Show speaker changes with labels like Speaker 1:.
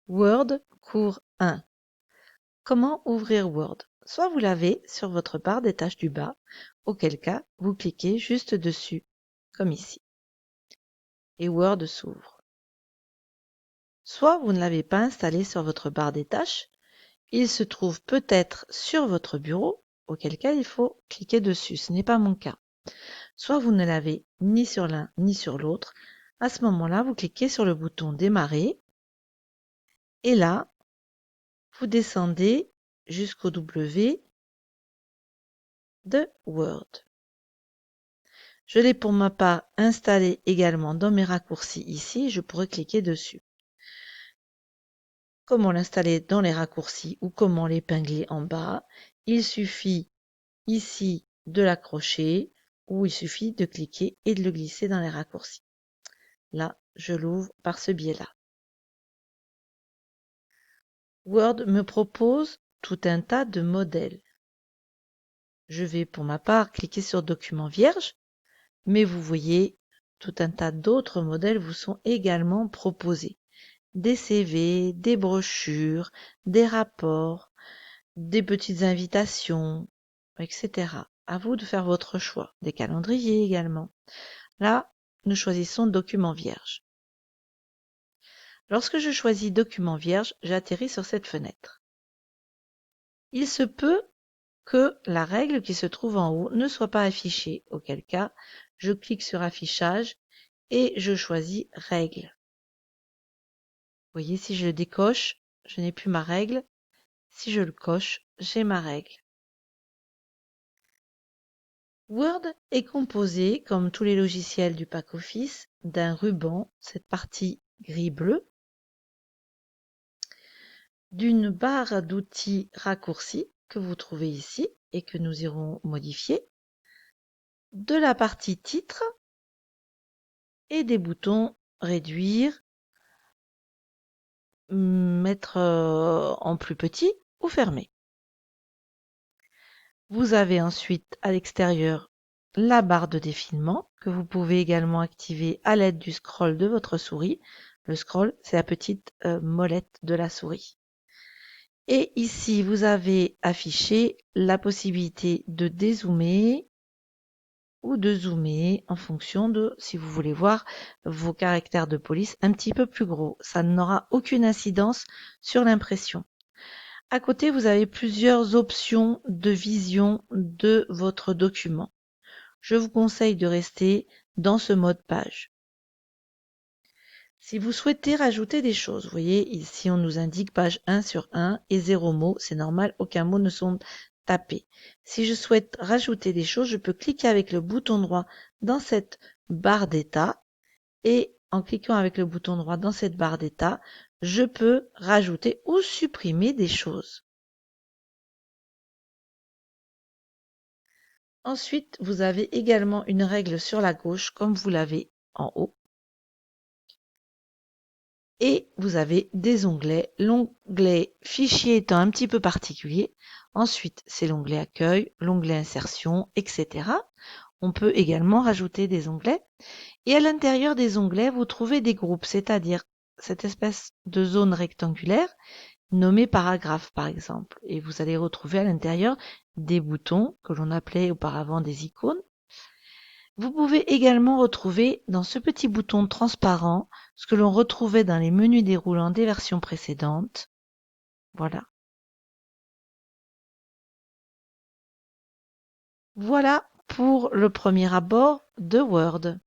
Speaker 1: Word, cours 1. Comment ouvrir Word? Soit vous l'avez sur votre barre des tâches du bas, auquel cas vous cliquez juste dessus, comme ici, et Word s'ouvre. Soit vous ne l'avez pas installé sur votre barre des tâches, il se trouve peut-être sur votre bureau, auquel cas il faut cliquer dessus, ce n'est pas mon cas. Soit vous ne l'avez ni sur l'un ni sur l'autre, à ce moment-là vous cliquez sur le bouton démarrer, et là, vous descendez jusqu'au W de Word. Je l'ai pour ma part installé également dans mes raccourcis ici, je pourrais cliquer dessus. Comment l'installer dans les raccourcis ou comment l'épingler en bas? Il suffit ici de l'accrocher ou il suffit de cliquer et de le glisser dans les raccourcis. Là, je l'ouvre par ce biais-là. Word me propose tout un tas de modèles. Je vais pour ma part cliquer sur Document vierge, mais vous voyez, tout un tas d'autres modèles vous sont également proposés. Des CV, des brochures, des rapports, des petites invitations, etc. À vous de faire votre choix. Des calendriers également. Là, nous choisissons Document vierge. Lorsque je choisis Document vierge, j'atterris sur cette fenêtre. Il se peut que la règle qui se trouve en haut ne soit pas affichée, auquel cas, je clique sur Affichage et je choisis Règles. Vous voyez, si je le décoche, je n'ai plus ma règle. Si je le coche, j'ai ma règle. Word est composé, comme tous les logiciels du pack Office, d'un ruban, cette partie gris-bleu, d'une barre d'outils raccourcis que vous trouvez ici et que nous irons modifier, de la partie titre et des boutons réduire, mettre en plus petit ou fermer. Vous avez ensuite à l'extérieur la barre de défilement que vous pouvez également activer à l'aide du scroll de votre souris. Le scroll, c'est la petite molette de la souris. Et ici, vous avez affiché la possibilité de dézoomer ou de zoomer en fonction de si vous voulez voir vos caractères de police un petit peu plus gros. Ça n'aura aucune incidence sur l'impression. À côté, vous avez plusieurs options de vision de votre document. Je vous conseille de rester dans ce mode page. Si vous souhaitez rajouter des choses, vous voyez, ici on nous indique page 1 sur 1 et 0 mots, c'est normal, aucun mot ne sont tapés. Si je souhaite rajouter des choses, je peux cliquer avec le bouton droit dans cette barre d'état et en cliquant avec le bouton droit dans cette barre d'état, je peux rajouter ou supprimer des choses. Ensuite, vous avez également une règle sur la gauche comme vous l'avez en haut. Et vous avez des onglets, l'onglet fichier étant un petit peu particulier. Ensuite, c'est l'onglet accueil, l'onglet insertion, etc. On peut également rajouter des onglets. Et à l'intérieur des onglets, vous trouvez des groupes, c'est-à-dire cette espèce de zone rectangulaire nommée paragraphe par exemple. Et vous allez retrouver à l'intérieur des boutons que l'on appelait auparavant des icônes. Vous pouvez également retrouver dans ce petit bouton transparent ce que l'on retrouvait dans les menus déroulants des versions précédentes. Voilà. Voilà pour le premier abord de Word.